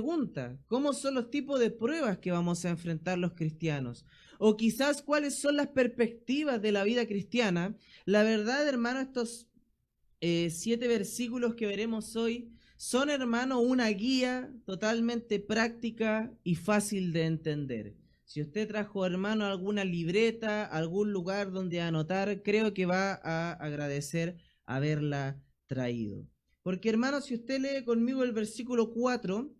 pregunta: ¿cómo son los tipos de pruebas que vamos a enfrentar los cristianos? O quizás cuáles son las perspectivas de la vida cristiana. La verdad, hermano, estos 7 versículos que veremos hoy son, hermano, una guía totalmente práctica y fácil de entender. Si usted trajo, hermano, alguna libreta, algún lugar donde anotar, creo que va a agradecer haberla traído. Porque, hermano, si usted lee conmigo el versículo 4,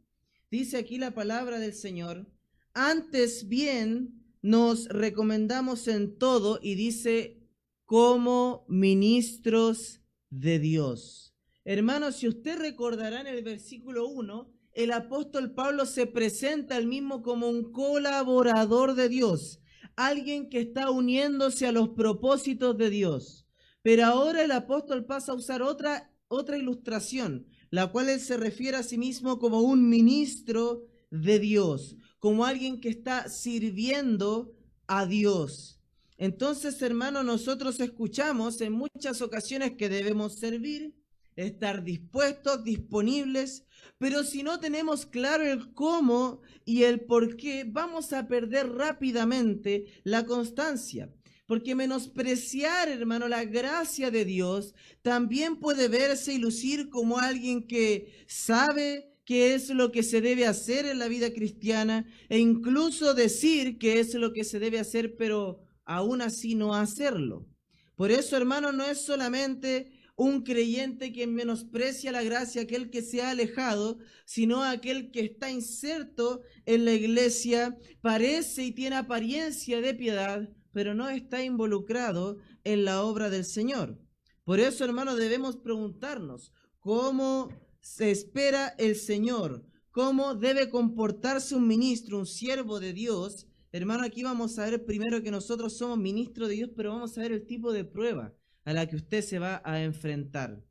dice aquí la palabra del Señor: antes bien nos recomendamos en todo, y dice, como ministros de Dios. Hermanos, si usted recordará en el versículo 1, el apóstol Pablo se presenta al mismo como un colaborador de Dios, alguien que está uniéndose a los propósitos de Dios. Pero ahora el apóstol pasa a usar otra ilustración, la cual él se refiere a sí mismo como un ministro de Dios, como alguien que está sirviendo a Dios. Entonces, hermano, nosotros escuchamos en muchas ocasiones que debemos servir, estar dispuestos, disponibles, pero si no tenemos claro el cómo y el por qué, vamos a perder rápidamente la constancia. Porque menospreciar, hermano, la gracia de Dios también puede verse y lucir como alguien que sabe qué es lo que se debe hacer en la vida cristiana, e incluso decir qué es lo que se debe hacer, pero aún así no hacerlo. Por eso, hermano, no es solamente un creyente que menosprecia la gracia, aquel que se ha alejado, sino aquel que está inserto en la iglesia, parece y tiene apariencia de piedad, pero no está involucrado en la obra del Señor. Por eso, hermano, debemos preguntarnos cómo se espera el Señor, cómo debe comportarse un ministro, un siervo de Dios. Hermano, aquí vamos a ver primero que nosotros somos ministros de Dios, pero vamos a ver el tipo de prueba a la que usted se va a enfrentar.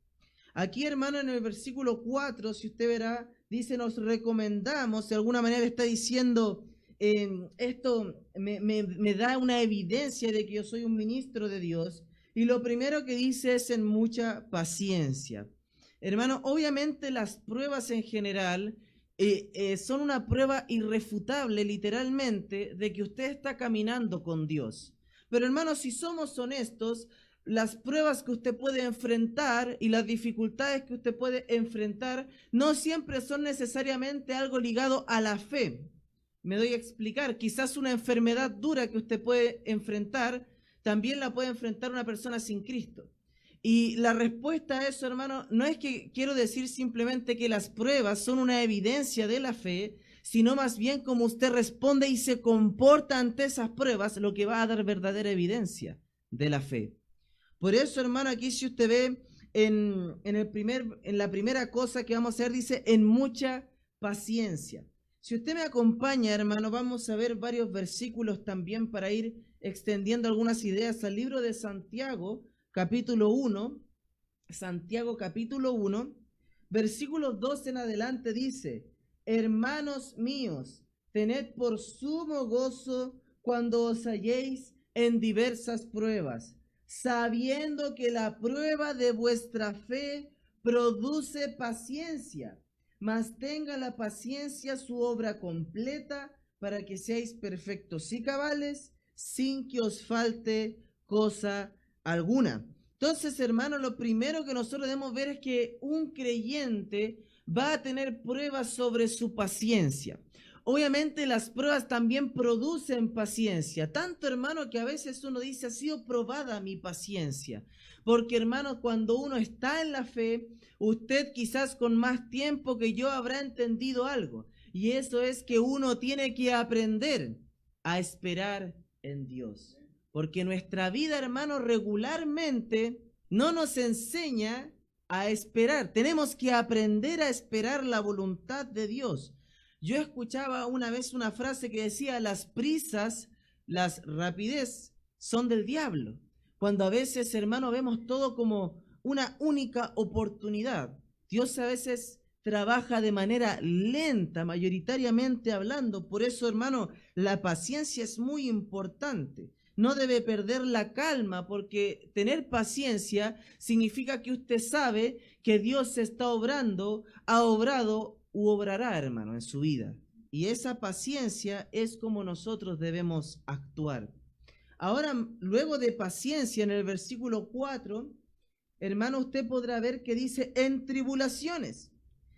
Aquí, hermano, en el versículo 4, si usted verá, dice, nos recomendamos, de alguna manera está diciendo, esto me da una evidencia de que yo soy un ministro de Dios, y lo primero que dice es en mucha paciencia. Hermano, obviamente las pruebas en general son una prueba irrefutable, literalmente, de que usted está caminando con Dios. Pero, hermano, si somos honestos, las pruebas que usted puede enfrentar y las dificultades que usted puede enfrentar no siempre son necesariamente algo ligado a la fe. Me doy a explicar. Quizás una enfermedad dura que usted puede enfrentar también la puede enfrentar una persona sin Cristo. Y la respuesta a eso, hermano, no es que quiero decir simplemente que las pruebas son una evidencia de la fe, sino más bien como usted responde y se comporta ante esas pruebas, lo que va a dar verdadera evidencia de la fe. Por eso, hermano, aquí si usted ve en la primera cosa que vamos a ver, dice, en mucha paciencia. Si usted me acompaña, hermano, vamos a ver varios versículos también para ir extendiendo algunas ideas al libro de Santiago, capítulo 1, Santiago capítulo 1, versículos 2 en adelante dice, hermanos míos, tened por sumo gozo cuando os halléis en diversas pruebas, sabiendo que la prueba de vuestra fe produce paciencia, mas tenga la paciencia su obra completa para que seáis perfectos y cabales, sin que os falte cosa alguna. Entonces, hermano, lo primero que nosotros debemos ver es que un creyente va a tener pruebas sobre su paciencia. Obviamente las pruebas también producen paciencia, tanto, hermano, que a veces uno dice, ha sido probada mi paciencia, porque, hermano, cuando uno está en la fe, usted quizás con más tiempo que yo habrá entendido algo, y eso es que uno tiene que aprender a esperar en Dios. Porque nuestra vida, hermano, regularmente no nos enseña a esperar. Tenemos que aprender a esperar la voluntad de Dios. Yo escuchaba una vez una frase que decía, las prisas, las rapidez son del diablo. Cuando a veces, hermano, vemos todo como una única oportunidad. Dios a veces trabaja de manera lenta, mayoritariamente hablando. Por eso, hermano, la paciencia es muy importante. No debe perder la calma, porque tener paciencia significa que usted sabe que Dios está obrando, ha obrado u obrará, hermano, en su vida. Y esa paciencia es como nosotros debemos actuar. Ahora, luego de paciencia, en el versículo 4, hermano, usted podrá ver que dice en tribulaciones.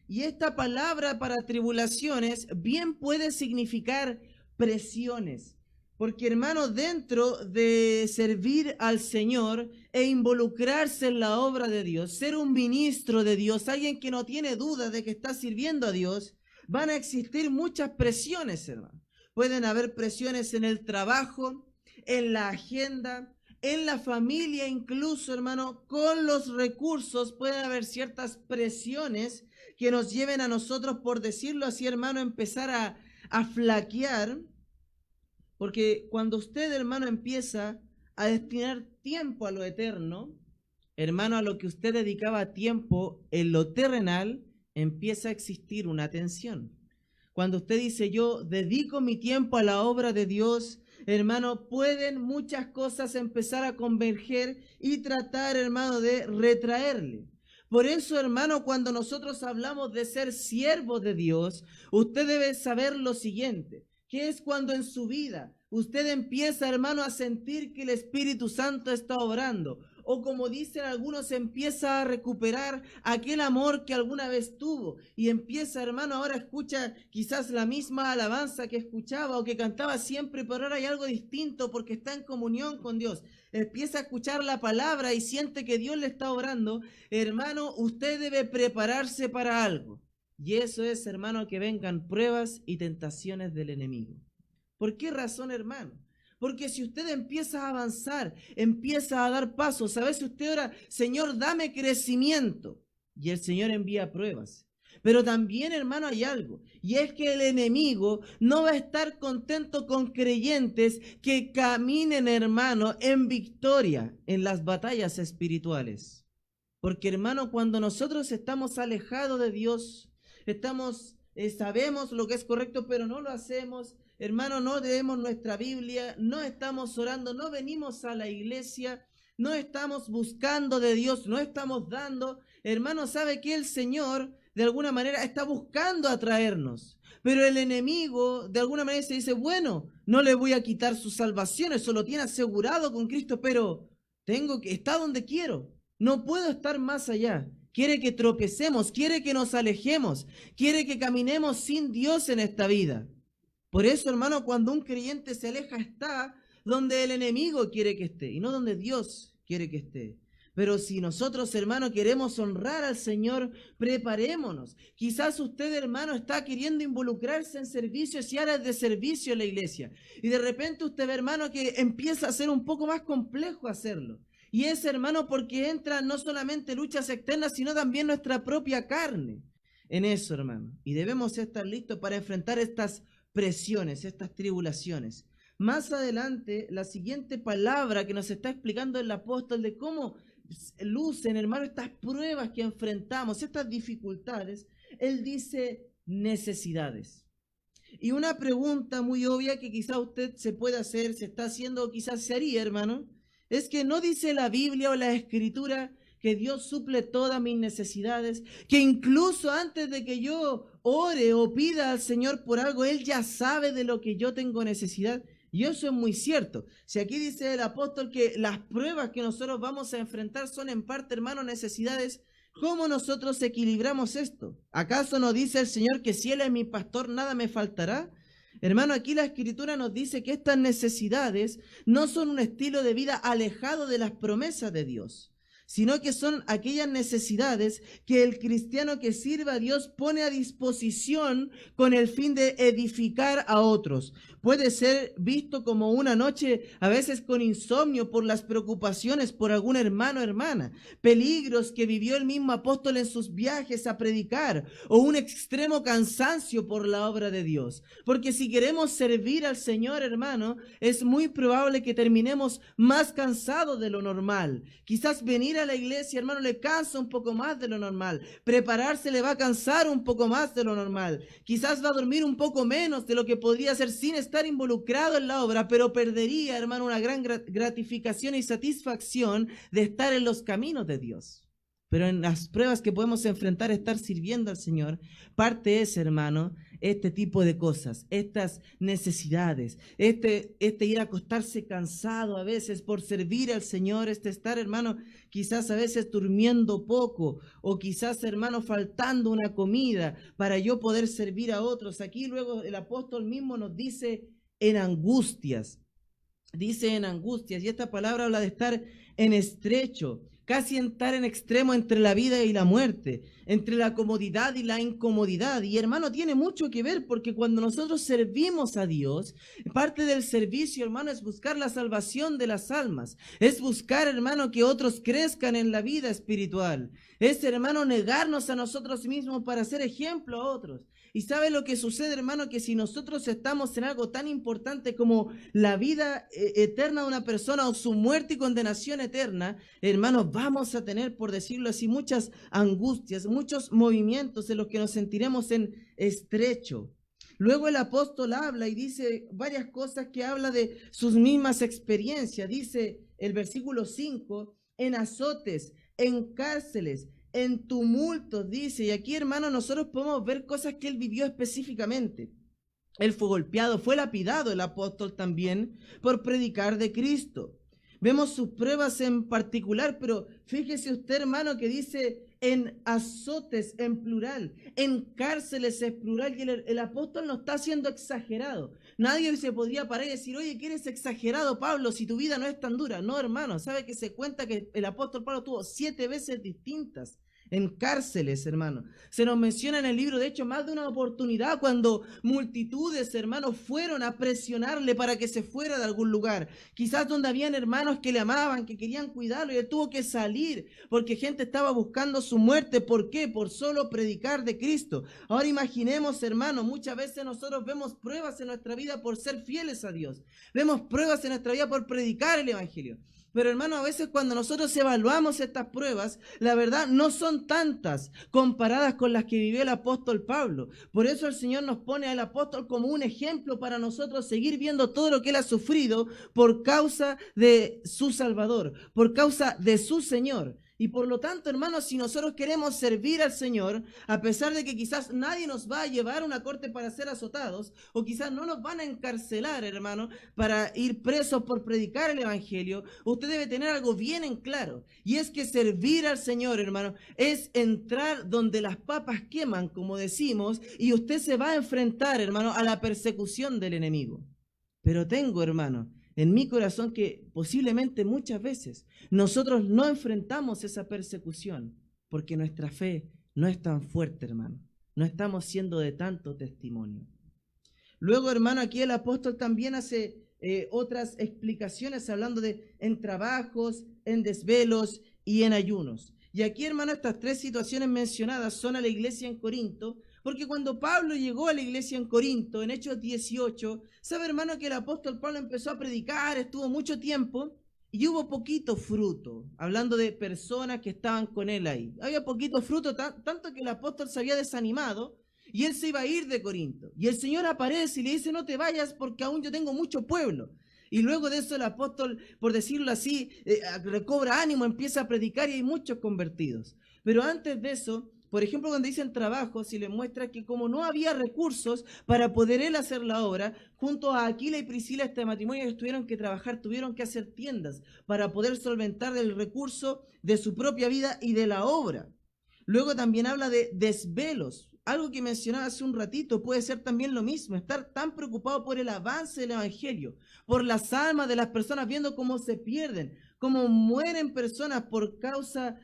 Y esta palabra para tribulaciones bien puede significar presiones. Porque, hermano, dentro de servir al Señor e involucrarse en la obra de Dios, ser un ministro de Dios, alguien que no tiene duda de que está sirviendo a Dios, van a existir muchas presiones, hermano. Pueden haber presiones en el trabajo, en la agenda, en la familia incluso, hermano, con los recursos pueden haber ciertas presiones que nos lleven a nosotros, por decirlo así, hermano, empezar a flaquear. Porque cuando usted, hermano, empieza a destinar tiempo a lo eterno, hermano, a lo que usted dedicaba tiempo en lo terrenal, empieza a existir una tensión. Cuando usted dice, yo dedico mi tiempo a la obra de Dios, hermano, pueden muchas cosas empezar a converger y tratar, hermano, de retraerle. Por eso, hermano, cuando nosotros hablamos de ser siervo de Dios, usted debe saber lo siguiente, que es cuando en su vida usted empieza, hermano, a sentir que el Espíritu Santo está obrando. O como dicen algunos, empieza a recuperar aquel amor que alguna vez tuvo. Y empieza, hermano, ahora escucha quizás la misma alabanza que escuchaba o que cantaba siempre, pero ahora hay algo distinto porque está en comunión con Dios. Empieza a escuchar la palabra y siente que Dios le está obrando. Hermano, usted debe prepararse para algo. Y eso es, hermano, que vengan pruebas y tentaciones del enemigo. ¿Por qué razón, hermano? Porque si usted empieza a avanzar, empieza a dar pasos, a veces usted ora, Señor, dame crecimiento, y el Señor envía pruebas. Pero también, hermano, hay algo, y es que el enemigo no va a estar contento con creyentes que caminen, hermano, en victoria en las batallas espirituales. Porque, hermano, cuando nosotros estamos alejados de Dios, sabemos lo que es correcto, pero no lo hacemos. Hermano, no leemos nuestra Biblia, no estamos orando, no venimos a la iglesia, no estamos buscando de Dios, no estamos dando. Hermano, sabe que el Señor de alguna manera está buscando atraernos. Pero el enemigo de alguna manera se dice, bueno, no le voy a quitar su salvación, eso lo tiene asegurado con Cristo, pero está donde quiero, no puedo estar más allá. Quiere que tropecemos, quiere que nos alejemos, quiere que caminemos sin Dios en esta vida. Por eso, hermano, cuando un creyente se aleja, está donde el enemigo quiere que esté y no donde Dios quiere que esté. Pero si nosotros, hermano, queremos honrar al Señor, preparémonos. Quizás usted, hermano, está queriendo involucrarse en servicios y áreas de servicio en la iglesia. Y de repente usted ve, hermano, que empieza a ser un poco más complejo hacerlo. Y es, hermano, porque entran no solamente luchas externas, sino también nuestra propia carne en eso, hermano. Y debemos estar listos para enfrentar estas presiones, estas tribulaciones. Más adelante, la siguiente palabra que nos está explicando el apóstol de cómo lucen, hermano, estas pruebas que enfrentamos, estas dificultades, él dice necesidades. Y una pregunta muy obvia que quizá usted se puede hacer, se está haciendo o quizás se haría, hermano, es que no dice la Biblia o la Escritura que Dios suple todas mis necesidades, que incluso antes de que yo ore o pida al Señor por algo, Él ya sabe de lo que yo tengo necesidad. Y eso es muy cierto. Si aquí dice el apóstol que las pruebas que nosotros vamos a enfrentar son en parte, hermano, necesidades, ¿cómo nosotros equilibramos esto? ¿Acaso no dice el Señor que si Él es mi pastor, nada me faltará? Hermano, aquí la Escritura nos dice que estas necesidades no son un estilo de vida alejado de las promesas de Dios, sino que son aquellas necesidades que el cristiano que sirve a Dios pone a disposición con el fin de edificar a otros. Puede ser visto como una noche a veces con insomnio por las preocupaciones por algún hermano o hermana, peligros que vivió el mismo apóstol en sus viajes a predicar, o un extremo cansancio por la obra de Dios. Porque si queremos servir al Señor, hermano, es muy probable que terminemos más cansados de lo normal. Quizás venir a la iglesia, hermano, le cansa un poco más de lo normal. Prepararse le va a cansar un poco más de lo normal. Quizás va a dormir un poco menos de lo que podría hacer sin estar involucrado en la obra, pero perdería, hermano, una gran gratificación y satisfacción de estar en los caminos de Dios. Pero en las pruebas que podemos enfrentar, estar sirviendo al Señor, parte es, hermano, este tipo de cosas, estas necesidades, este ir a acostarse cansado a veces por servir al Señor, estar, hermano, quizás a veces durmiendo poco, o quizás, hermano, faltando una comida para yo poder servir a otros. Aquí luego el apóstol mismo nos dice en angustias. Dice en angustias, y esta palabra habla de estar en estrecho, casi estar en extremo entre la vida y la muerte, entre la comodidad y la incomodidad. Y hermano, tiene mucho que ver, porque cuando nosotros servimos a Dios, parte del servicio, hermano, es buscar la salvación de las almas, es buscar, hermano, que otros crezcan en la vida espiritual, es, hermano, negarnos a nosotros mismos para ser ejemplo a otros. Y ¿sabe lo que sucede, hermano? Que si nosotros estamos en algo tan importante como la vida eterna de una persona o su muerte y condenación eterna, hermanos, vamos a tener, por decirlo así, muchas angustias, muchos movimientos en los que nos sentiremos en estrecho. Luego el apóstol habla y dice varias cosas que habla de sus mismas experiencias. Dice el versículo 5, en azotes, en cárceles, en tumultos, dice. Y aquí, hermano, nosotros podemos ver cosas que él vivió específicamente. Él fue golpeado, fue lapidado el apóstol también por predicar de Cristo. Vemos sus pruebas en particular, pero fíjese usted, hermano, que dice en azotes en plural, en cárceles en plural, y el apóstol no está siendo exagerado. Nadie se podría parar y decir, oye, ¿qué eres exagerado, Pablo, si tu vida no es tan dura? No, hermano, sabe que se cuenta que el apóstol Pablo tuvo 7 veces distintas en cárceles, hermano. Se nos menciona en el libro, de hecho, más de una oportunidad cuando multitudes, hermanos, fueron a presionarle para que se fuera de algún lugar. Quizás donde habían hermanos que le amaban, que querían cuidarlo, y él tuvo que salir porque gente estaba buscando su muerte. ¿Por qué? Por solo predicar de Cristo. Ahora imaginemos, hermanos, muchas veces nosotros vemos pruebas en nuestra vida por ser fieles a Dios. Vemos pruebas en nuestra vida por predicar el Evangelio. Pero hermano, a veces cuando nosotros evaluamos estas pruebas, la verdad no son tantas comparadas con las que vivió el apóstol Pablo. Por eso el Señor nos pone al apóstol como un ejemplo para nosotros seguir viendo todo lo que él ha sufrido por causa de su Salvador, por causa de su Señor. Y por lo tanto, hermanos, si nosotros queremos servir al Señor, a pesar de que quizás nadie nos va a llevar a una corte para ser azotados, o quizás no nos van a encarcelar, hermano, para ir presos por predicar el Evangelio, usted debe tener algo bien en claro. Y es que servir al Señor, hermano, es entrar donde las papas queman, como decimos, y usted se va a enfrentar, hermano, a la persecución del enemigo. Pero tengo, hermano, en mi corazón que posiblemente muchas veces nosotros no enfrentamos esa persecución porque nuestra fe no es tan fuerte, hermano. No estamos siendo de tanto testimonio. Luego, hermano, aquí el apóstol también hace otras explicaciones hablando de en trabajos, en desvelos y en ayunos. Y aquí, hermano, estas 3 situaciones mencionadas son a la iglesia en Corinto, porque cuando Pablo llegó a la iglesia en Corinto, en Hechos 18, sabe, hermano, que el apóstol Pablo empezó a predicar, estuvo mucho tiempo y hubo poquito fruto, hablando de personas que estaban con él ahí. Había poquito fruto, tanto que el apóstol se había desanimado y él se iba a ir de Corinto. Y el Señor aparece y le dice, no te vayas porque aún yo tengo mucho pueblo. Y luego de eso el apóstol, por decirlo así, recobra ánimo, empieza a predicar y hay muchos convertidos. Pero antes de eso, por ejemplo, cuando dicen trabajo, si le muestra que como no había recursos para poder él hacer la obra, junto a Aquila y Priscila, este matrimonio, ellos tuvieron que trabajar, tuvieron que hacer tiendas para poder solventar el recurso de su propia vida y de la obra. Luego también habla de desvelos. Algo que mencionaba hace un ratito puede ser también lo mismo, estar tan preocupado por el avance del Evangelio, por las almas de las personas, viendo cómo se pierden, cómo mueren personas por causas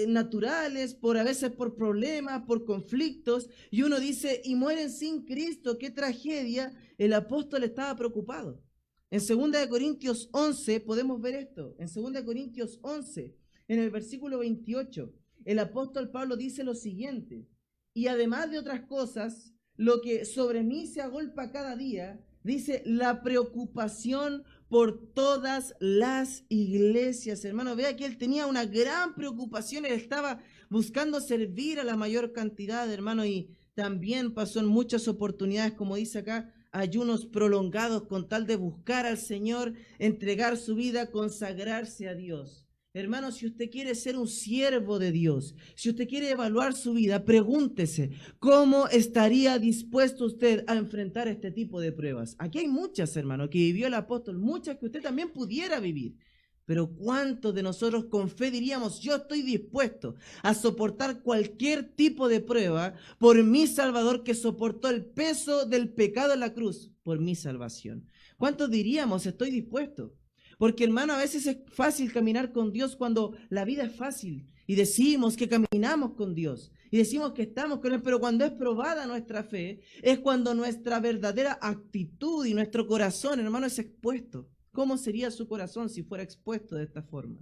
naturales, por a veces por problemas, por conflictos, y uno dice, y mueren sin Cristo, qué tragedia. El apóstol estaba preocupado. En 2 Corintios 11 podemos ver esto, en 2 Corintios 11, en el versículo 28, el apóstol Pablo dice lo siguiente: y además de otras cosas, lo que sobre mí se agolpa cada día, dice, la preocupación por todas las iglesias. Hermano, vea que él tenía una gran preocupación, él estaba buscando servir a la mayor cantidad, hermano, y también pasó en muchas oportunidades, como dice acá, ayunos prolongados con tal de buscar al Señor, entregar su vida, consagrarse a Dios. Hermano, si usted quiere ser un siervo de Dios, si usted quiere evaluar su vida, pregúntese, ¿cómo estaría dispuesto usted a enfrentar este tipo de pruebas? Aquí hay muchas, hermano, que vivió el apóstol, muchas que usted también pudiera vivir. Pero ¿cuántos de nosotros con fe diríamos, yo estoy dispuesto a soportar cualquier tipo de prueba por mi Salvador que soportó el peso del pecado en la cruz por mi salvación? ¿Cuántos diríamos, estoy dispuesto? Porque, hermano, a veces es fácil caminar con Dios cuando la vida es fácil y decimos que caminamos con Dios y decimos que estamos con Él, pero cuando es probada nuestra fe es cuando nuestra verdadera actitud y nuestro corazón, hermano, es expuesto. ¿Cómo sería su corazón si fuera expuesto de esta forma?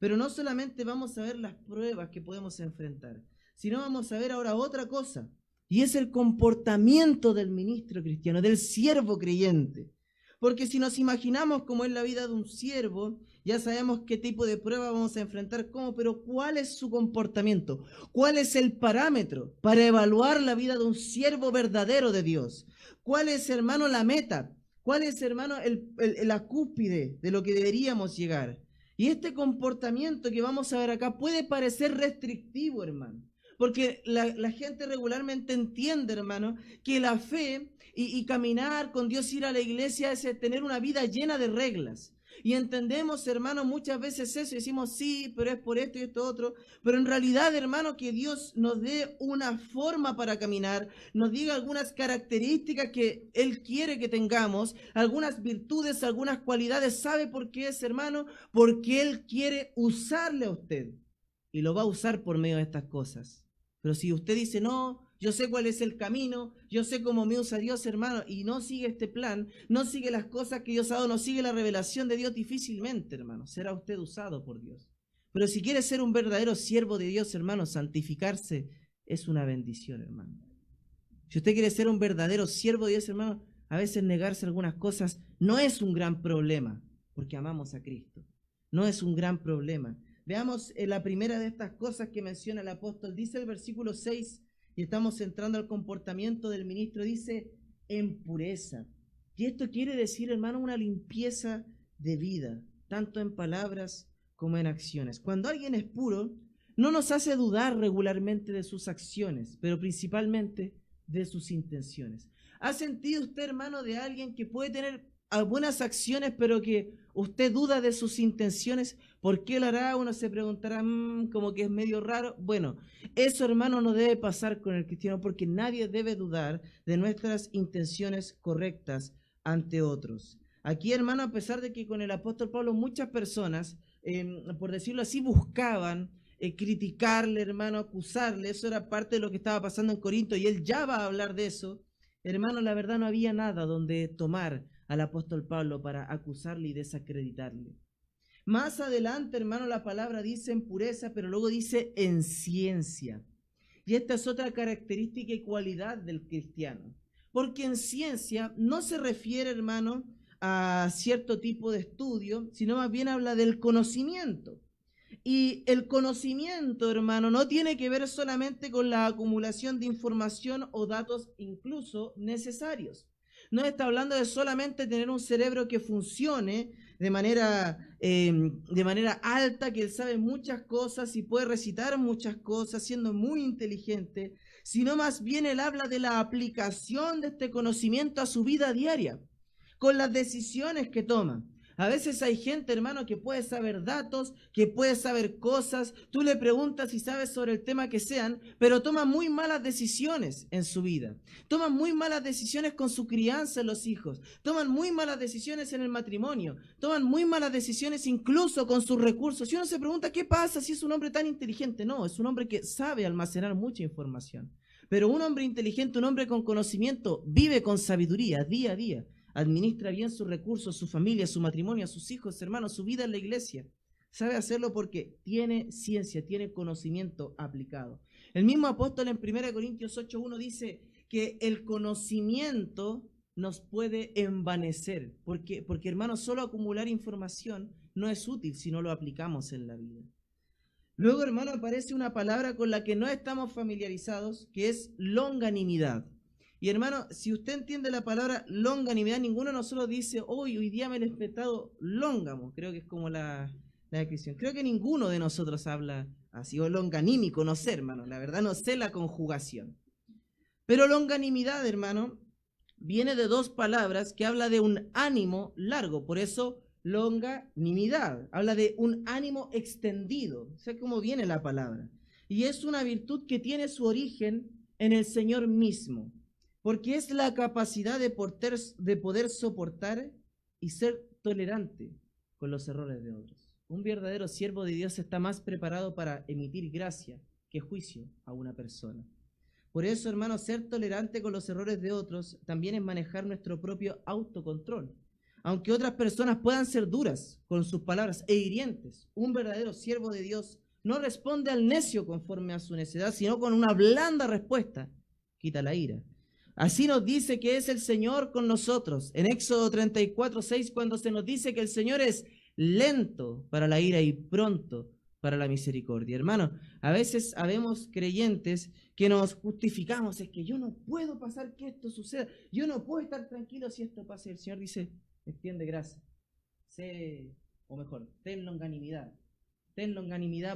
Pero no solamente vamos a ver las pruebas que podemos enfrentar, sino vamos a ver ahora otra cosa, y es el comportamiento del ministro cristiano, del siervo creyente. Porque si nos imaginamos cómo es la vida de un siervo, ya sabemos qué tipo de prueba vamos a enfrentar, cómo, pero ¿cuál es su comportamiento? ¿Cuál es el parámetro para evaluar la vida de un siervo verdadero de Dios? ¿Cuál es, hermano, la meta? ¿Cuál es, hermano, la cúspide de lo que deberíamos llegar? Y este comportamiento que vamos a ver acá puede parecer restrictivo, hermano. Porque la gente regularmente entiende, hermano, que la fe y caminar con Dios, ir a la iglesia, es tener una vida llena de reglas. Y entendemos, hermano, muchas veces eso y decimos, sí, pero es por esto y esto otro. Pero en realidad, hermano, que Dios nos dé una forma para caminar, nos diga algunas características que Él quiere que tengamos, algunas virtudes, algunas cualidades. ¿Sabe por qué es, hermano? Porque Él quiere usarle a usted. Y lo va a usar por medio de estas cosas. Pero si usted dice, no, yo sé cuál es el camino, yo sé cómo me usa Dios, hermano, y no sigue este plan, no sigue las cosas que Dios ha dado, no sigue la revelación de Dios, difícilmente, hermano, será usted usado por Dios. Pero si quiere ser un verdadero siervo de Dios, hermano, santificarse es una bendición, hermano. Si usted quiere ser un verdadero siervo de Dios, hermano, a veces negarse algunas cosas no es un gran problema, porque amamos a Cristo. No es un gran problema. Veamos la primera de estas cosas que menciona el apóstol. Dice el versículo 6, y estamos entrando al comportamiento del ministro, dice, en pureza. Y esto quiere decir, hermano, una limpieza de vida, tanto en palabras como en acciones. Cuando alguien es puro, no nos hace dudar regularmente de sus acciones, pero principalmente de sus intenciones. ¿Ha sentido usted, hermano, de alguien que puede tener buenas acciones, pero que usted duda de sus intenciones? ¿Por qué lo hará? Uno se preguntará, como que es medio raro. Bueno, eso, hermano, no debe pasar con el cristiano, porque nadie debe dudar de nuestras intenciones correctas ante otros. Aquí, hermano, a pesar de que con el apóstol Pablo muchas personas, por decirlo así, buscaban criticarle, hermano, acusarle, eso era parte de lo que estaba pasando en Corinto, y él ya va a hablar de eso. Hermano, la verdad no había nada donde tomar al apóstol Pablo para acusarle y desacreditarle. Más adelante, hermano, la palabra dice en pureza, pero luego dice en ciencia. Y esta es otra característica y cualidad del cristiano. Porque en ciencia no se refiere, hermano, a cierto tipo de estudio, sino más bien habla del conocimiento. Y el conocimiento, hermano, no tiene que ver solamente con la acumulación de información o datos incluso necesarios. No está hablando de solamente tener un cerebro que funcione de manera alta, que él sabe muchas cosas y puede recitar muchas cosas, siendo muy inteligente, sino más bien él habla de la aplicación de este conocimiento a su vida diaria, con las decisiones que toma. A veces hay gente, hermano, que puede saber datos, que puede saber cosas. Tú le preguntas si sabes sobre el tema que sean, pero toma muy malas decisiones en su vida. Toman muy malas decisiones con su crianza en los hijos. Toman muy malas decisiones en el matrimonio. Toman muy malas decisiones incluso con sus recursos. Y uno se pregunta, ¿qué pasa si es un hombre tan inteligente? No, es un hombre que sabe almacenar mucha información. Pero un hombre inteligente, un hombre con conocimiento, vive con sabiduría día a día. Administra bien sus recursos, su familia, su matrimonio, a sus hijos, hermanos, su vida en la iglesia. Sabe hacerlo porque tiene ciencia, tiene conocimiento aplicado. El mismo apóstol en 1 Corintios 8:1 dice que el conocimiento nos puede envanecer. Porque, hermanos, solo acumular información no es útil si no lo aplicamos en la vida. Luego, hermano, aparece una palabra con la que no estamos familiarizados, que es longanimidad. Y hermano, si usted entiende la palabra longanimidad, ninguno de nosotros dice, hoy día me he despertado lóngamo. Creo que es como la la descripción. Creo que ninguno de nosotros habla así, o longanímico, no sé, hermano, la verdad no sé la conjugación. Pero longanimidad, hermano, viene de dos palabras que habla de un ánimo largo, por eso longanimidad, habla de un ánimo extendido, o sea, cómo viene la palabra. Y es una virtud que tiene su origen en el Señor mismo, porque es la capacidad de poder soportar y ser tolerante con los errores de otros. Un verdadero siervo de Dios está más preparado para emitir gracia que juicio a una persona. Por eso, hermano, ser tolerante con los errores de otros también es manejar nuestro propio autocontrol. Aunque otras personas puedan ser duras con sus palabras e hirientes, un verdadero siervo de Dios no responde al necio conforme a su necedad, sino con una blanda respuesta quita la ira. Así nos dice que es el Señor con nosotros. En Éxodo 34:6, cuando se nos dice que el Señor es lento para la ira y pronto para la misericordia. Hermano, a veces habemos creyentes que nos justificamos, es que yo no puedo pasar que esto suceda, yo no puedo estar tranquilo si esto pasa. El Señor dice, extiende gracia, ten longanimidad,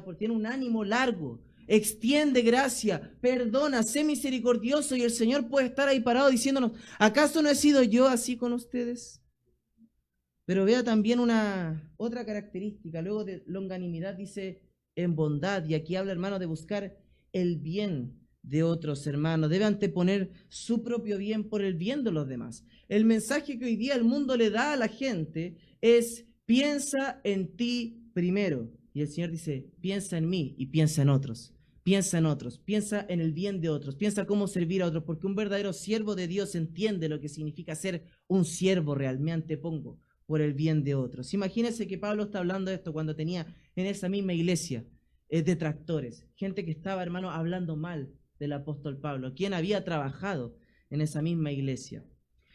porque tiene un ánimo largo, extiende gracia, perdona, sé misericordioso, y el Señor puede estar ahí parado diciéndonos, ¿acaso no he sido yo así con ustedes? Pero vea también una otra característica, luego de longanimidad dice en bondad, y aquí habla, hermano, de buscar el bien de otros hermanos, debe anteponer su propio bien por el bien de los demás. El mensaje que hoy día el mundo le da a la gente es, piensa en ti primero. Y el Señor dice, piensa en mí y piensa en otros. Piensa en otros, piensa en el bien de otros, piensa cómo servir a otros, porque un verdadero siervo de Dios entiende lo que significa ser un siervo real. Me antepongo por el bien de otros. Imagínense que Pablo está hablando de esto cuando tenía en esa misma iglesia detractores, gente que estaba, hermano, hablando mal del apóstol Pablo, quien había trabajado en esa misma iglesia.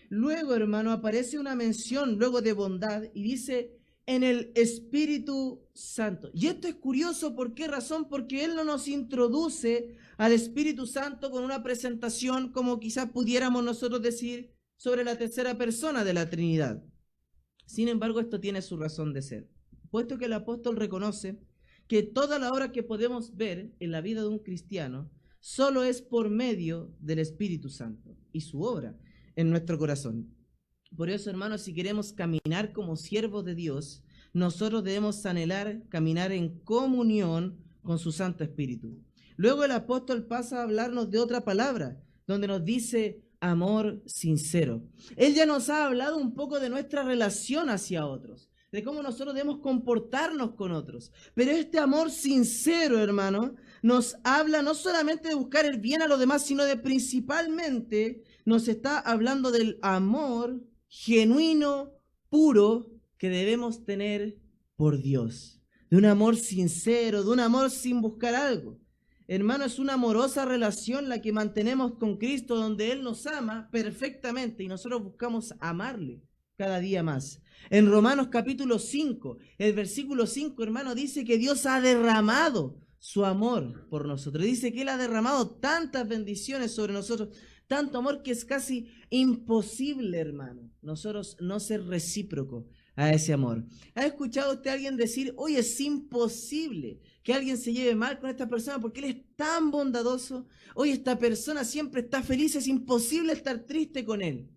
Luego, hermano, aparece una mención luego de bondad y dice en el Espíritu Santo. Y esto es curioso, ¿por qué razón? Porque Él no nos introduce al Espíritu Santo con una presentación como quizás pudiéramos nosotros decir sobre la tercera persona de la Trinidad. Sin embargo, esto tiene su razón de ser, puesto que el apóstol reconoce que toda la obra que podemos ver en la vida de un cristiano solo es por medio del Espíritu Santo y su obra en nuestro corazón. Por eso, hermanos, si queremos caminar como siervos de Dios, nosotros debemos anhelar caminar en comunión con su Santo Espíritu. Luego el apóstol pasa a hablarnos de otra palabra, donde nos dice amor sincero. Él ya nos ha hablado un poco de nuestra relación hacia otros, de cómo nosotros debemos comportarnos con otros. Pero este amor sincero, hermano, nos habla no solamente de buscar el bien a los demás, sino de principalmente nos está hablando del amor genuino, puro, que debemos tener por Dios. De un amor sincero, de un amor sin buscar algo. Hermano, es una amorosa relación la que mantenemos con Cristo, donde Él nos ama perfectamente y nosotros buscamos amarle cada día más. En Romanos capítulo 5, el versículo 5, hermano, dice que Dios ha derramado su amor por nosotros. Dice que Él ha derramado tantas bendiciones sobre nosotros, tanto amor que es casi imposible, hermano, nosotros no ser recíproco a ese amor. ¿Ha escuchado usted a alguien decir, oye, es imposible que alguien se lleve mal con esta persona porque él es tan bondadoso? Oye, esta persona siempre está feliz, es imposible estar triste con él.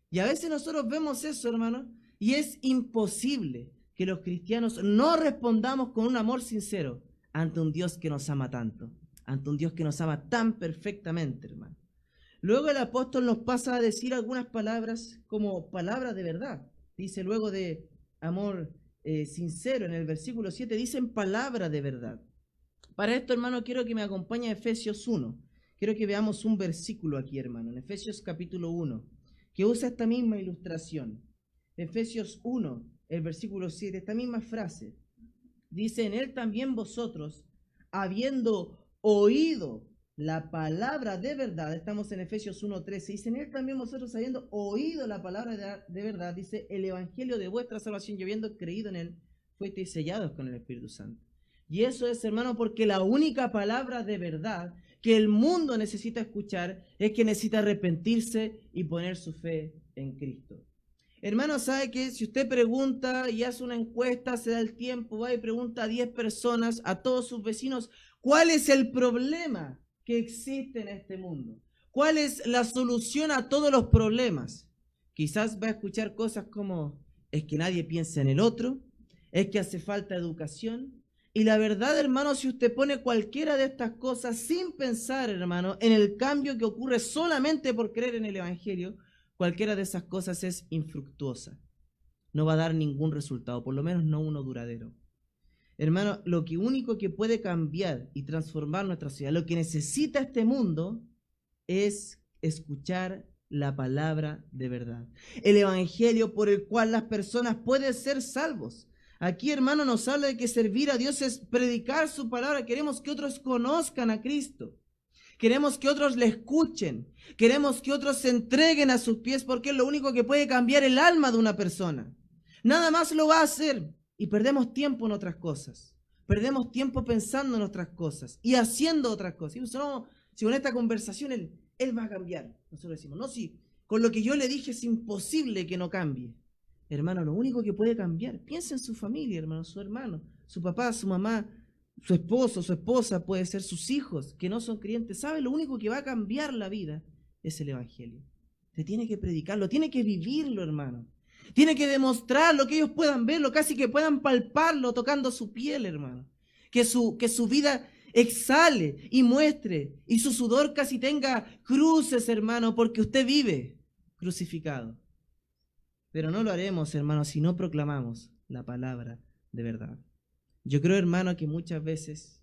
Y a veces nosotros vemos eso, hermano, y es imposible que los cristianos no respondamos con un amor sincero ante un Dios que nos ama tanto, ante un Dios que nos ama tan perfectamente, hermano. Luego el apóstol nos pasa a decir algunas palabras como palabras de verdad. Dice luego de amor sincero, en el versículo 7, dicen palabra de verdad. Para esto, hermano, quiero que me acompañe a Efesios 1. Quiero que veamos un versículo aquí, hermano, en Efesios capítulo 1, que usa esta misma ilustración. Efesios 1, el versículo 7, esta misma frase. Dice, en él también vosotros, habiendo oído la palabra de verdad, estamos en Efesios 1:13, dice, en él también vosotros habiendo oído la palabra de verdad, dice, el evangelio de vuestra salvación, y habiendo creído en él, fuisteis sellados con el Espíritu Santo. Y eso es, hermano, porque la única palabra de verdad que el mundo necesita escuchar es que necesita arrepentirse y poner su fe en Cristo. Hermano, sabe que si usted pregunta y hace una encuesta, se da el tiempo, va y pregunta a 10 personas, a todos sus vecinos, ¿cuál es el problema que existe en este mundo? ¿Cuál es la solución a todos los problemas? Quizás va a escuchar cosas como, es que nadie piensa en el otro, es que hace falta educación. Y la verdad, hermano, si usted pone cualquiera de estas cosas sin pensar, hermano, en el cambio que ocurre solamente por creer en el Evangelio, cualquiera de esas cosas es infructuosa. No va a dar ningún resultado, por lo menos no uno duradero. Hermano, lo único que puede cambiar y transformar nuestra sociedad, lo que necesita este mundo es escuchar la palabra de verdad. El Evangelio por el cual las personas pueden ser salvos. Aquí, hermano, nos habla de que servir a Dios es predicar su palabra. Queremos que otros conozcan a Cristo. Queremos que otros le escuchen. Queremos que otros se entreguen a sus pies porque es lo único que puede cambiar el alma de una persona. Nada más lo va a hacer. Y perdemos tiempo en otras cosas. Perdemos tiempo pensando en otras cosas y haciendo otras cosas. Y no, si con esta conversación él va a cambiar. Nosotros decimos, no, si con lo que yo le dije es imposible que no cambie. Hermano, lo único que puede cambiar, piensa en su familia, hermano, su hermano, su papá, su mamá, su esposo, su esposa, puede ser sus hijos que no son creyentes. ¿Sabe? Lo único que va a cambiar la vida es el Evangelio. Usted tiene que predicarlo, tiene que vivirlo, hermano. Tiene que demostrarlo, que ellos puedan verlo, casi que puedan palparlo tocando su piel, hermano. Que su vida exhale y muestre, y su sudor casi tenga cruces, hermano, porque usted vive crucificado. Pero no lo haremos, hermano, si no proclamamos la palabra de verdad. Yo creo, hermano, que muchas veces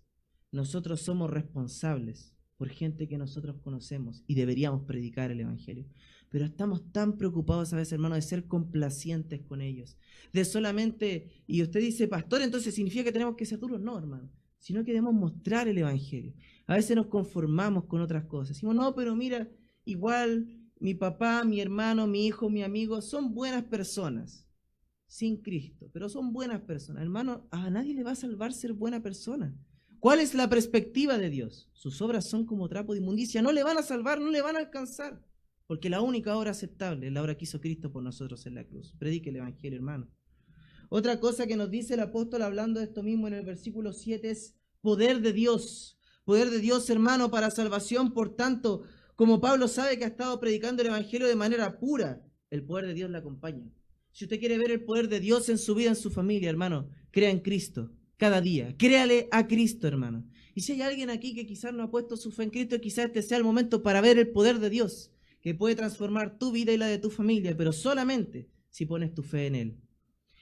nosotros somos responsables por gente que nosotros conocemos y deberíamos predicar el Evangelio. Pero estamos tan preocupados a veces, hermano, de ser complacientes con ellos. De solamente, y usted dice, pastor, entonces significa que tenemos que ser duros. No, hermano, sino que debemos mostrar el Evangelio. A veces nos conformamos con otras cosas. Decimos, no, pero mira, igual mi papá, mi hermano, mi hijo, mi amigo, son buenas personas, sin Cristo, pero son buenas personas. Hermano, a nadie le va a salvar ser buena persona. ¿Cuál es la perspectiva de Dios? Sus obras son como trapo de inmundicia, no le van a salvar, no le van a alcanzar, porque la única obra aceptable es la obra que hizo Cristo por nosotros en la cruz. Predique el Evangelio, hermano. Otra cosa que nos dice el apóstol hablando de esto mismo en el versículo 7 es poder de Dios. Poder de Dios, hermano, para salvación. Por tanto, como Pablo sabe que ha estado predicando el Evangelio de manera pura, el poder de Dios le acompaña. Si usted quiere ver el poder de Dios en su vida, en su familia, hermano, crea en Cristo cada día. Créale a Cristo, hermano. Y si hay alguien aquí que quizás no ha puesto su fe en Cristo, quizás este sea el momento para ver el poder de Dios, que puede transformar tu vida y la de tu familia, pero solamente si pones tu fe en Él.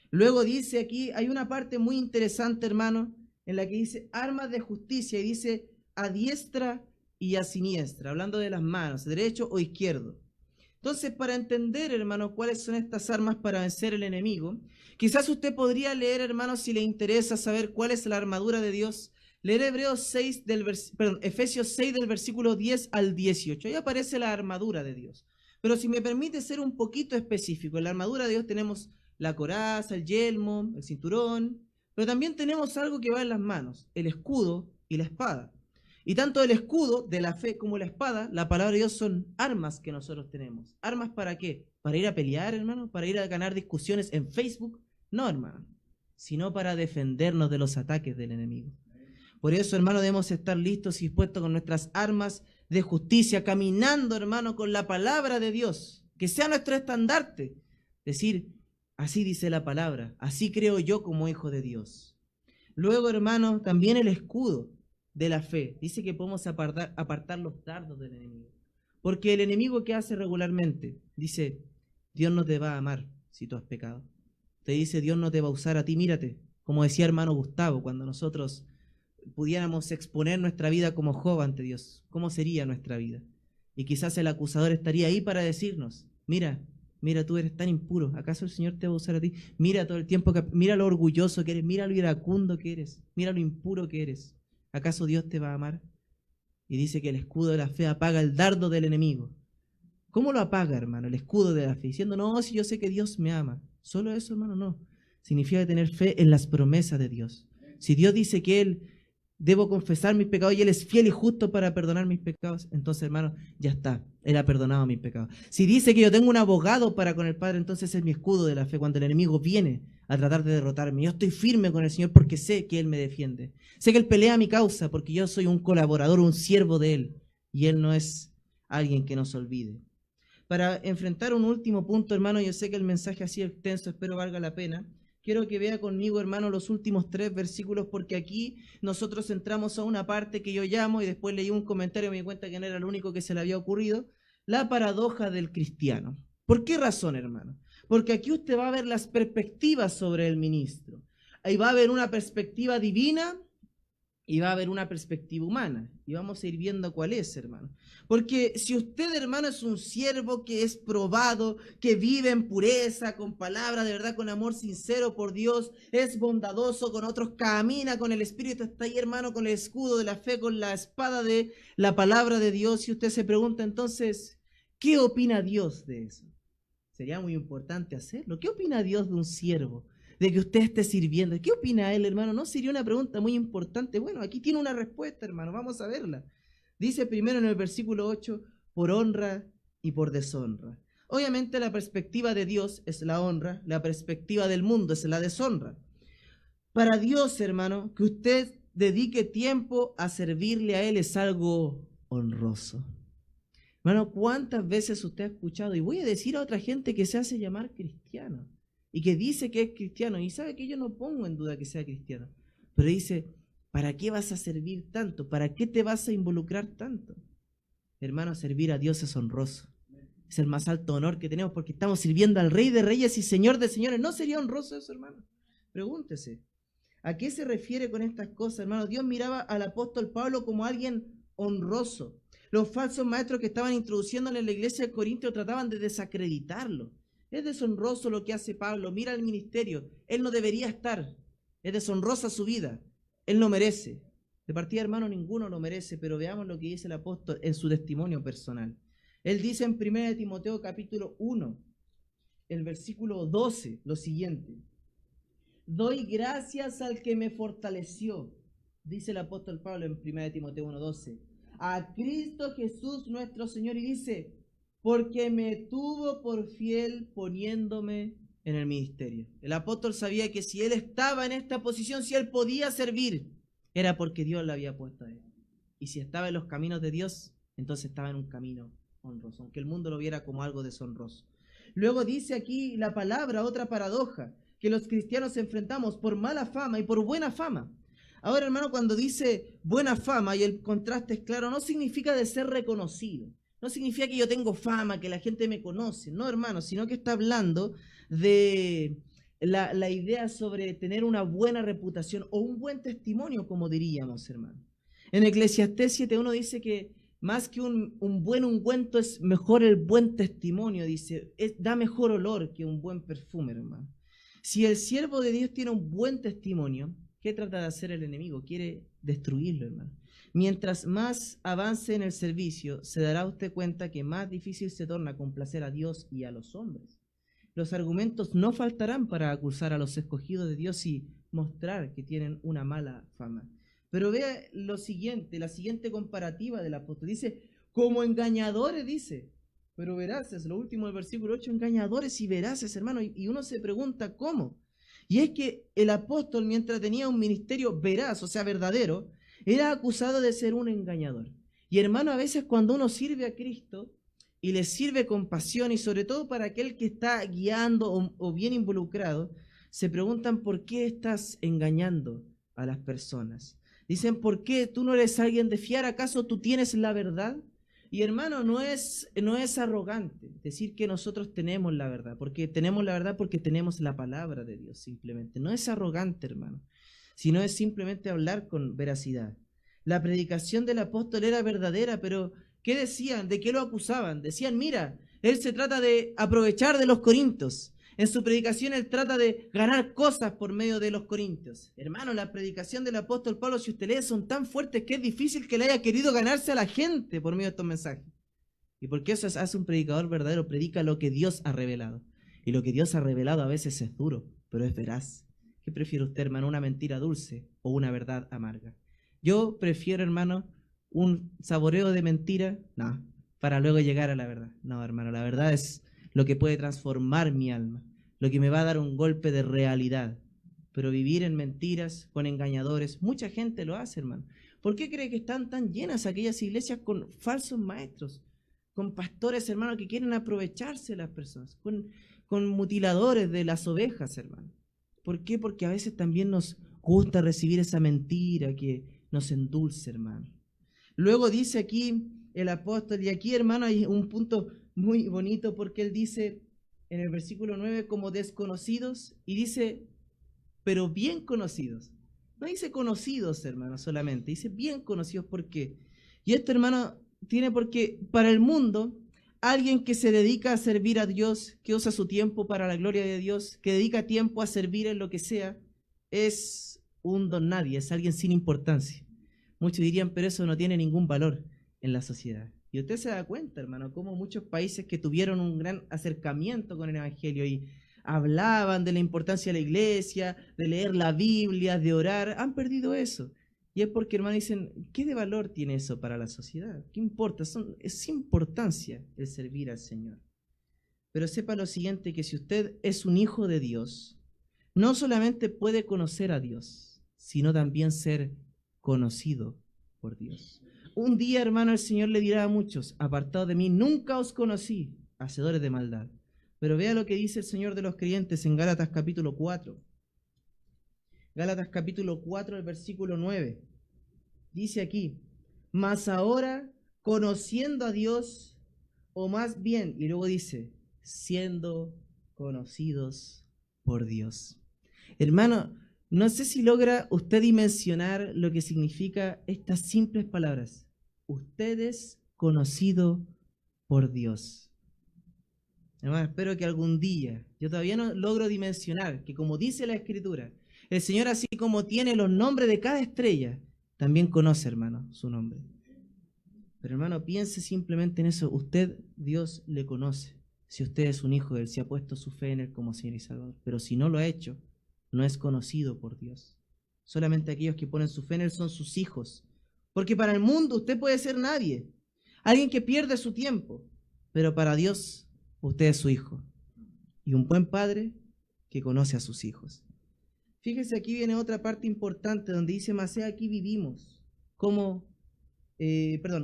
Luego dice aquí, hay una parte muy interesante, hermano, en la que dice armas de justicia y dice a diestra y a siniestra, hablando de las manos, derecho o izquierdo. Entonces, para entender, hermano, cuáles son estas armas para vencer el enemigo, quizás usted podría leer, hermano, si le interesa saber cuál es la armadura de Dios, leer Efesios 6 del versículo 10 al 18. Ahí aparece la armadura de Dios. Pero si me permite ser un poquito específico, en la armadura de Dios tenemos la coraza, el yelmo, el cinturón, pero también tenemos algo que va en las manos, el escudo y la espada. Y tanto el escudo de la fe como la espada, la palabra de Dios son armas que nosotros tenemos. ¿Armas para qué? ¿Para ir a pelear, hermano? ¿Para ir a ganar discusiones en Facebook? No, hermano, sino para defendernos de los ataques del enemigo. Por eso, hermano, debemos estar listos y dispuestos con nuestras armas de justicia, caminando, hermano, con la palabra de Dios, que sea nuestro estandarte. Decir, así dice la palabra, así creo yo como hijo de Dios. Luego, hermano, también el escudo de la fe. Dice que podemos apartar los dardos del enemigo. Porque el enemigo, ¿qué hace regularmente? Dice, Dios no te va a amar si tú has pecado. Te dice, Dios no te va a usar a ti, mírate. Como decía hermano Gustavo, cuando nosotros pudiéramos exponer nuestra vida como Job ante Dios, ¿cómo sería nuestra vida? Y quizás el acusador estaría ahí para decirnos, mira, tú eres tan impuro, ¿acaso el Señor te va a usar a ti? Mira todo el tiempo, mira lo orgulloso que eres, mira lo iracundo que eres, mira lo impuro que eres. ¿Acaso Dios te va a amar? Y dice que el escudo de la fe apaga el dardo del enemigo. ¿Cómo lo apaga, hermano, el escudo de la fe? Diciendo, no, si yo sé que Dios me ama. Solo eso, hermano, no. Significa tener fe en las promesas de Dios. Si Dios dice que Él debo confesar mis pecados y Él es fiel y justo para perdonar mis pecados. Entonces, hermano, ya está. Él ha perdonado mis pecados. Si dice que yo tengo un abogado para con el Padre, entonces es mi escudo de la fe. Cuando el enemigo viene a tratar de derrotarme, yo estoy firme con el Señor porque sé que Él me defiende. Sé que Él pelea mi causa porque yo soy un colaborador, un siervo de Él. Y Él no es alguien que nos olvide. Para enfrentar un último punto, hermano, yo sé que el mensaje así extenso, espero valga la pena. Quiero que vea conmigo, hermano, los últimos 3 versículos, porque aquí nosotros entramos a una parte que yo llamo, y después leí un comentario y me di cuenta que no era el único que se le había ocurrido, la paradoja del cristiano. ¿Por qué razón, hermano? Porque aquí usted va a ver las perspectivas sobre el ministro. Ahí va a haber una perspectiva divina y va a haber una perspectiva humana. Y vamos a ir viendo cuál es, hermano. Porque si usted, hermano, es un siervo que es probado, que vive en pureza, con palabra de verdad, con amor sincero por Dios, es bondadoso con otros, camina con el Espíritu, está ahí, hermano, con el escudo de la fe, con la espada de la palabra de Dios, y usted se pregunta entonces, ¿qué opina Dios de eso? Sería muy importante hacerlo. ¿Qué opina Dios de un siervo? De que usted esté sirviendo. ¿Qué opina él, hermano? ¿No sería una pregunta muy importante? Bueno, aquí tiene una respuesta, hermano. Vamos a verla. Dice primero en el versículo 8, por honra y por deshonra. Obviamente la perspectiva de Dios es la honra, la perspectiva del mundo es la deshonra. Para Dios, hermano, que usted dedique tiempo a servirle a Él es algo honroso. Hermano, ¿cuántas veces usted ha escuchado? Y voy a decir a otra gente que se hace llamar cristiano y que dice que es cristiano, y sabe que yo no pongo en duda que sea cristiano, pero dice, ¿para qué vas a servir tanto? ¿Para qué te vas a involucrar tanto? Hermano, servir a Dios es honroso. Es el más alto honor que tenemos porque estamos sirviendo al Rey de Reyes y Señor de Señores. ¿No sería honroso eso, hermano? Pregúntese. ¿A qué se refiere con estas cosas, hermano? Dios miraba al apóstol Pablo como alguien honroso. Los falsos maestros que estaban introduciéndole en la iglesia de Corinto trataban de desacreditarlo. Es deshonroso lo que hace Pablo. Mira el ministerio. Él no debería estar. Es deshonrosa su vida. Él no merece. De partida, hermano, ninguno lo merece, pero veamos lo que dice el apóstol en su testimonio personal. Él dice en 1 Timoteo capítulo 1, el versículo 12, lo siguiente. Doy gracias al que me fortaleció, dice el apóstol Pablo en 1 Timoteo 1:12, a Cristo Jesús nuestro Señor, y dice, porque me tuvo por fiel poniéndome en el ministerio. El apóstol sabía que si él estaba en esta posición, si él podía servir, era porque Dios le había puesto a él. Y si estaba en los caminos de Dios, entonces estaba en un camino honroso, aunque el mundo lo viera como algo deshonroso. Luego dice aquí la palabra, otra paradoja, que los cristianos enfrentamos por mala fama y por buena fama. Ahora, hermano, cuando dice buena fama, y el contraste es claro, no significa de ser reconocido. No significa que yo tengo fama, que la gente me conoce. No, hermano, sino que está hablando de la idea sobre tener una buena reputación o un buen testimonio, como diríamos, hermano. En Eclesiastés 7:1 dice que más que un buen ungüento es mejor el buen testimonio, dice. Da mejor olor que un buen perfume, hermano. Si el siervo de Dios tiene un buen testimonio, ¿qué trata de hacer el enemigo? Quiere destruirlo, hermano. Mientras más avance en el servicio, se dará usted cuenta que más difícil se torna complacer a Dios y a los hombres. Los argumentos no faltarán para acusar a los escogidos de Dios y mostrar que tienen una mala fama. Pero vea lo siguiente, la siguiente comparativa del apóstol. Dice, como engañadores, dice, pero veraces, lo último del versículo 8, engañadores y veraces, hermano. Y uno se pregunta, ¿cómo? Y es que el apóstol, mientras tenía un ministerio veraz, o sea, verdadero, era acusado de ser un engañador. Y hermano, a veces cuando uno sirve a Cristo y le sirve con pasión, y sobre todo para aquel que está guiando o bien involucrado, se preguntan por qué estás engañando a las personas. Dicen, ¿por qué tú no eres alguien de fiar? ¿Acaso tú tienes la verdad? Y hermano, no es arrogante decir que nosotros tenemos la verdad, porque tenemos la verdad porque tenemos la palabra de Dios, simplemente. No es arrogante, hermano, sino es simplemente hablar con veracidad. La predicación del apóstol era verdadera, pero ¿qué decían? ¿De qué lo acusaban? Decían, mira, él se trata de aprovechar de los corintios. En su predicación él trata de ganar cosas por medio de los corintios. Hermano, la predicación del apóstol Pablo, si usted lee, son tan fuertes que es difícil que le haya querido ganarse a la gente por medio de estos mensajes. Y porque eso hace un predicador verdadero, predica lo que Dios ha revelado. Y lo que Dios ha revelado a veces es duro, pero es veraz. ¿Qué prefiere usted, hermano, una mentira dulce o una verdad amarga? Yo prefiero, hermano, un saboreo de mentira, no, para luego llegar a la verdad. No, hermano, la verdad es lo que puede transformar mi alma, lo que me va a dar un golpe de realidad. Pero vivir en mentiras, con engañadores, mucha gente lo hace, hermano. ¿Por qué cree que están tan llenas aquellas iglesias con falsos maestros? Con pastores, hermano, que quieren aprovecharse de las personas, con mutiladores de las ovejas, hermano. ¿Por qué? Porque a veces también nos gusta recibir esa mentira que nos endulce, hermano. Luego dice aquí el apóstol, y aquí, hermano, hay un punto muy bonito porque él dice en el versículo 9 como desconocidos, y dice, pero bien conocidos. No dice conocidos, hermano, solamente, dice bien conocidos. ¿Por qué? Y esto, hermano, tiene porque para el mundo, alguien que se dedica a servir a Dios, que usa su tiempo para la gloria de Dios, que dedica tiempo a servir en lo que sea, es un don nadie, es alguien sin importancia. Muchos dirían, pero eso no tiene ningún valor en la sociedad. Y usted se da cuenta, hermano, cómo muchos países que tuvieron un gran acercamiento con el Evangelio y hablaban de la importancia de la iglesia, de leer la Biblia, de orar, han perdido eso. Y es porque, hermano, dicen, ¿qué de valor tiene eso para la sociedad? ¿Qué importa? Es sin importancia el servir al Señor. Pero sepa lo siguiente, que si usted es un hijo de Dios, no solamente puede conocer a Dios, sino también ser conocido por Dios. Un día, hermano, el Señor le dirá a muchos, apartados de mí, nunca os conocí, hacedores de maldad. Pero vea lo que dice el Señor de los creyentes en Gálatas capítulo 4. Gálatas capítulo 4, el versículo 9. Dice aquí, mas ahora, conociendo a Dios, o más bien, y luego dice, siendo conocidos por Dios. Hermano, no sé si logra usted dimensionar lo que significa estas simples palabras. Usted es conocido por Dios. Hermano, espero que algún día, yo todavía no logro dimensionar que como dice la Escritura, el Señor así como tiene los nombres de cada estrella, también conoce, hermano, su nombre. Pero hermano, piense simplemente en eso. Usted, Dios le conoce. Si usted es un hijo de Él, si ha puesto su fe en Él como Señor y Salvador. Pero si no lo ha hecho, no es conocido por Dios. Solamente aquellos que ponen su fe en Él son sus hijos. Porque para el mundo usted puede ser nadie. Alguien que pierde su tiempo. Pero para Dios, usted es su hijo. Y un buen padre que conoce a sus hijos. Fíjese, aquí viene otra parte importante donde dice, mas he aquí vivimos como,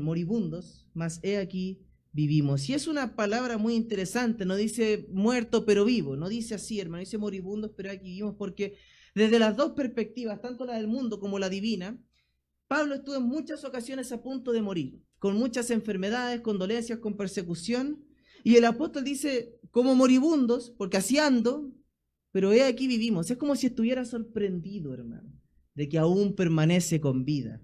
moribundos, mas he aquí vivimos. Y es una palabra muy interesante, no dice muerto pero vivo, no dice así, hermano, dice moribundos pero aquí vivimos, porque desde las dos perspectivas, tanto la del mundo como la divina, Pablo estuvo en muchas ocasiones a punto de morir, con muchas enfermedades, con dolencias, con persecución, y el apóstol dice, como moribundos, porque así ando, pero he aquí vivimos. Es como si estuviera sorprendido, hermano, de que aún permanece con vida.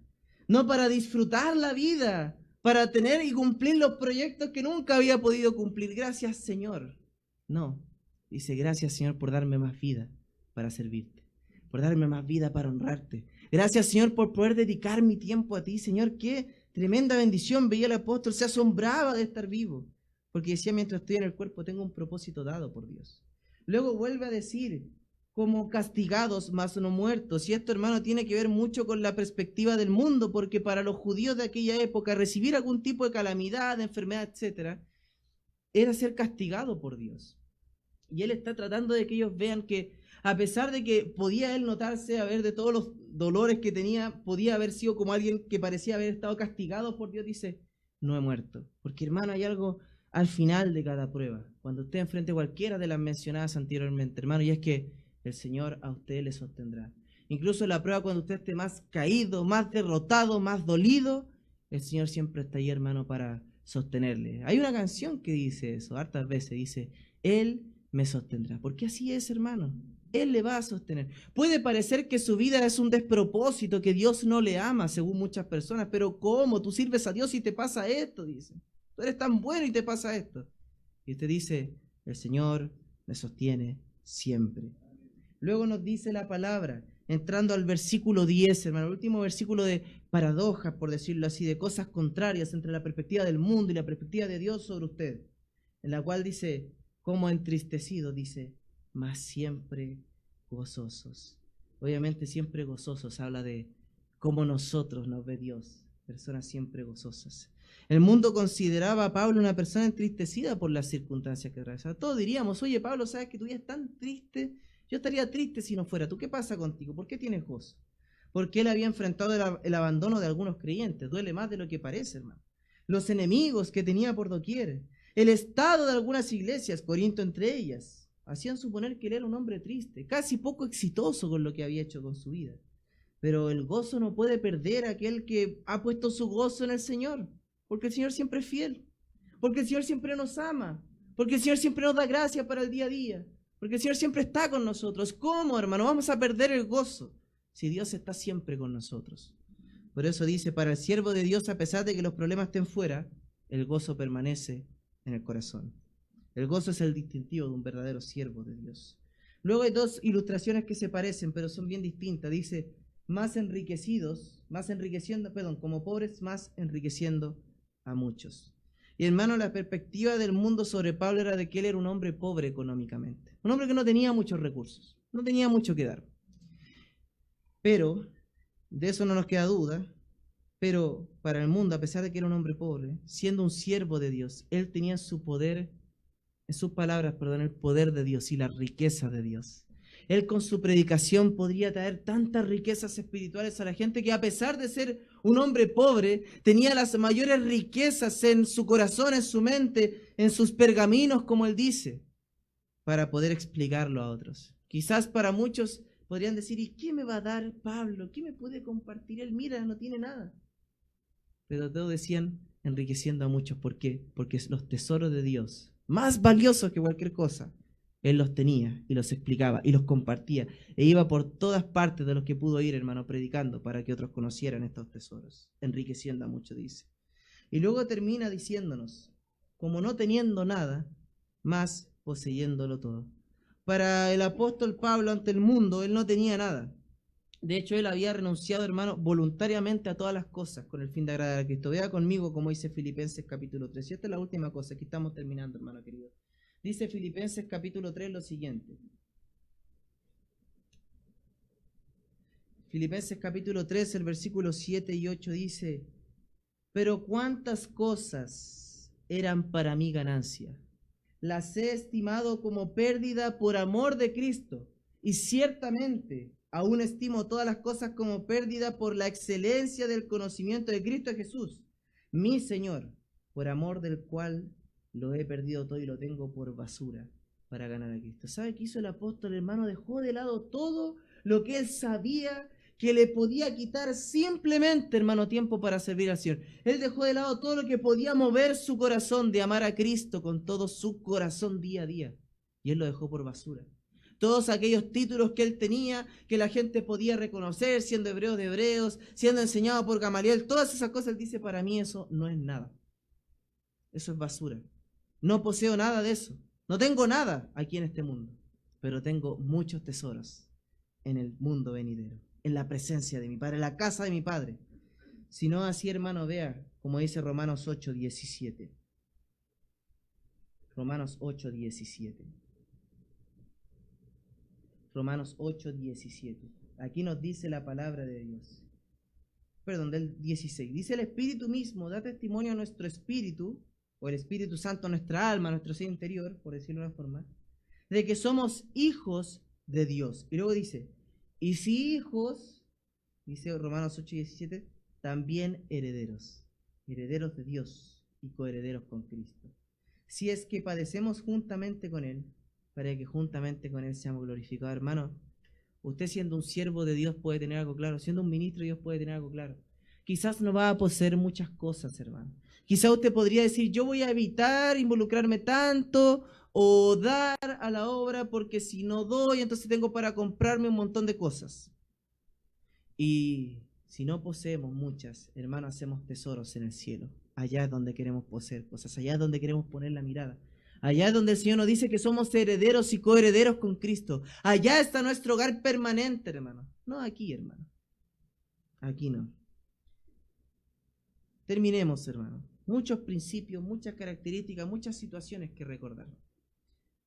No para disfrutar la vida, para tener y cumplir los proyectos que nunca había podido cumplir. Gracias, Señor. No, dice, gracias, Señor, por darme más vida para servirte, por darme más vida para honrarte. Gracias, Señor, por poder dedicar mi tiempo a ti. Señor, qué tremenda bendición. Veía el apóstol, se asombraba de estar vivo, porque decía, mientras estoy en el cuerpo tengo un propósito dado por Dios. Luego vuelve a decir, como castigados, mas no muertos. Y esto, hermano, tiene que ver mucho con la perspectiva del mundo, porque para los judíos de aquella época, recibir algún tipo de calamidad, de enfermedad, etcétera, era ser castigado por Dios. Y él está tratando de que ellos vean que, a pesar de que podía él notarse, a ver, de todos los dolores que tenía, podía haber sido como alguien que parecía haber estado castigado por Dios, dice, no he muerto. Porque, hermano, hay algo al final de cada prueba, cuando usted enfrente cualquiera de las mencionadas anteriormente, hermano, y es que el Señor a usted le sostendrá. Incluso la prueba cuando usted esté más caído, más derrotado, más dolido, el Señor siempre está ahí, hermano, para sostenerle. Hay una canción que dice eso, hartas veces, dice, Él me sostendrá. Porque así es, hermano. Él le va a sostener. Puede parecer que su vida es un despropósito, que Dios no le ama, según muchas personas, pero ¿cómo? Tú sirves a Dios y te pasa esto, dice. Tú eres tan bueno y te pasa esto. Y usted dice, el Señor me sostiene siempre. Luego nos dice la palabra, entrando al versículo 10, hermano, el último versículo de paradojas, por decirlo así, de cosas contrarias entre la perspectiva del mundo y la perspectiva de Dios sobre usted, en la cual dice, como entristecidos, dice, mas siempre gozosos. Obviamente siempre gozosos habla de como nosotros nos ve Dios, personas siempre gozosas. El mundo consideraba a Pablo una persona entristecida por las circunstancias que atravesaba. Todos diríamos, oye Pablo, ¿sabes que tu vida es tan triste? Yo estaría triste si no fuera. ¿Tú qué pasa contigo? ¿Por qué tienes gozo? Porque él había enfrentado el abandono de algunos creyentes. Duele más de lo que parece, hermano. Los enemigos que tenía por doquier. El estado de algunas iglesias, Corinto entre ellas, hacían suponer que él era un hombre triste, casi poco exitoso con lo que había hecho con su vida. Pero el gozo no puede perder a aquel que ha puesto su gozo en el Señor. Porque el Señor siempre es fiel. Porque el Señor siempre nos ama. Porque el Señor siempre nos da gracia para el día a día. Porque el Señor siempre está con nosotros. ¿Cómo, hermano? Vamos a perder el gozo si Dios está siempre con nosotros. Por eso dice, para el siervo de Dios, a pesar de que los problemas estén fuera, el gozo permanece en el corazón. El gozo es el distintivo de un verdadero siervo de Dios. Luego hay dos ilustraciones que se parecen, pero son bien distintas. Dice, como pobres, más enriqueciendo a muchos. Y hermano, la perspectiva del mundo sobre Pablo era de que él era un hombre pobre económicamente. Un hombre que no tenía muchos recursos, no tenía mucho que dar. Pero, de eso no nos queda duda, pero para el mundo, a pesar de que era un hombre pobre, siendo un siervo de Dios, él tenía su poder, en sus palabras, el poder de Dios y la riqueza de Dios. Él con su predicación podría traer tantas riquezas espirituales a la gente que a pesar de ser un hombre pobre, tenía las mayores riquezas en su corazón, en su mente, en sus pergaminos, como él dice, para poder explicarlo a otros. Quizás para muchos podrían decir, ¿y qué me va a dar Pablo? ¿Qué me puede compartir él? Mira, no tiene nada. Pero todos decían, enriqueciendo a muchos. ¿Por qué? Porque los tesoros de Dios, más valiosos que cualquier cosa, él los tenía y los explicaba y los compartía. E iba por todas partes de los que pudo ir, hermano, predicando para que otros conocieran estos tesoros. Enriqueciendo a muchos, dice. Y luego termina diciéndonos, como no teniendo nada, más poseyéndolo todo. Para el apóstol Pablo ante el mundo, él no tenía nada. De hecho, él había renunciado, hermano, voluntariamente a todas las cosas con el fin de agradar a Cristo. Vea conmigo como dice Filipenses capítulo 3. Y esta es la última cosa, aquí estamos terminando, hermano querido. Dice Filipenses capítulo 3 lo siguiente. Filipenses capítulo 3, el versículo 7 y 8 dice, pero cuántas cosas eran para mí ganancia. Las he estimado como pérdida por amor de Cristo. Y ciertamente aún estimo todas las cosas como pérdida por la excelencia del conocimiento de Cristo Jesús, mi Señor, por amor del cual lo he perdido todo y lo tengo por basura para ganar a Cristo. ¿Sabe qué hizo el apóstol, hermano? Dejó de lado todo lo que él sabía que le podía quitar simplemente, hermano, tiempo para servir al Señor. Él dejó de lado todo lo que podía mover su corazón de amar a Cristo con todo su corazón día a día. Y él lo dejó por basura. Todos aquellos títulos que él tenía, que la gente podía reconocer, siendo hebreo de hebreos, siendo enseñado por Gamaliel, todas esas cosas, él dice, para mí eso no es nada. Eso es basura. No poseo nada de eso. No tengo nada aquí en este mundo, pero tengo muchos tesoros en el mundo venidero, en la presencia de mi Padre, en la casa de mi Padre. Si no así, hermano, vea, como dice Romanos 8:17. Romanos 8:17. Romanos 8:17. Aquí nos dice la palabra de Dios. Perdón, del 16. Dice el Espíritu mismo, da testimonio a nuestro espíritu, o el Espíritu Santo a nuestra alma, a nuestro ser interior, por decirlo de una forma, de que somos hijos de Dios. Y luego dice, y si hijos, dice Romanos 8:17, también herederos, herederos de Dios y coherederos con Cristo. Si es que padecemos juntamente con Él, para que juntamente con Él seamos glorificados. Hermano, usted siendo un siervo de Dios puede tener algo claro, siendo un ministro de Dios puede tener algo claro. Quizás no va a poseer muchas cosas, hermano. Quizás usted podría decir, yo voy a evitar involucrarme tanto o dar a la obra porque si no doy, entonces tengo para comprarme un montón de cosas. Y si no poseemos muchas, hermano, hacemos tesoros en el cielo. Allá es donde queremos poseer cosas, allá es donde queremos poner la mirada. Allá es donde el Señor nos dice que somos herederos y coherederos con Cristo. Allá está nuestro hogar permanente, hermano. No aquí, hermano. Aquí no. Terminemos, hermano. Muchos principios, muchas características, muchas situaciones que recordar.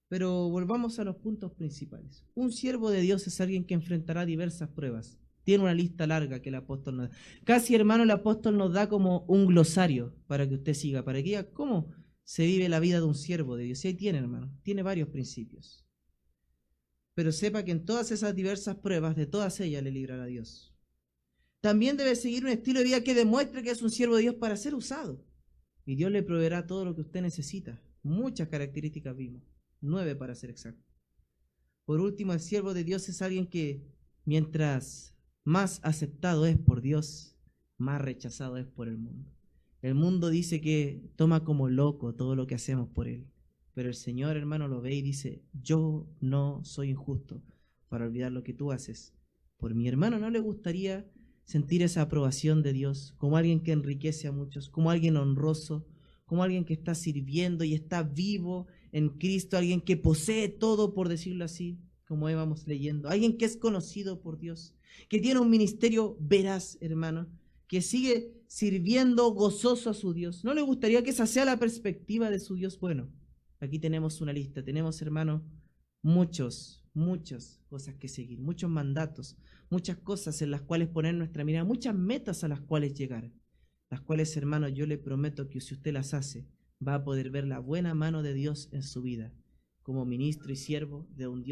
Pero volvamos a los puntos principales. Un siervo de Dios es alguien que enfrentará diversas pruebas Tiene una lista larga que el apóstol nos da. Casi, hermano, el apóstol nos da como un glosario para que usted siga, para que diga cómo se vive la vida de un siervo de Dios. Y ahí tiene, hermano, tiene varios principios. Pero sepa que en todas esas diversas pruebas, de todas ellas le librará Dios. También debe seguir un estilo de vida que demuestre que es un siervo de Dios para ser usado. Y Dios le proveerá todo lo que usted necesita. Muchas características vimos, 9 para ser exacto. Por último, el siervo de Dios es alguien que, mientras más aceptado es por Dios, más rechazado es por el mundo. El mundo dice que toma como loco todo lo que hacemos por él. Pero el Señor, hermano, lo ve y dice, yo no soy injusto para olvidar lo que tú haces. Por mi hermano, ¿no le gustaría sentir esa aprobación de Dios como alguien que enriquece a muchos, como alguien honroso, como alguien que está sirviendo y está vivo en Cristo, alguien que posee todo, por decirlo así, como íbamos leyendo, alguien que es conocido por Dios, que tiene un ministerio veraz, hermano, que sigue sirviendo gozoso a su Dios? ¿No le gustaría que esa sea la perspectiva de su Dios? Bueno, aquí tenemos una lista, tenemos, hermano, muchas cosas que seguir, muchos mandatos, muchas cosas en las cuales poner nuestra mirada, muchas metas a las cuales llegar, las cuales, hermano, yo le prometo que si usted las hace, va a poder ver la buena mano de Dios en su vida, como ministro y siervo de un Dios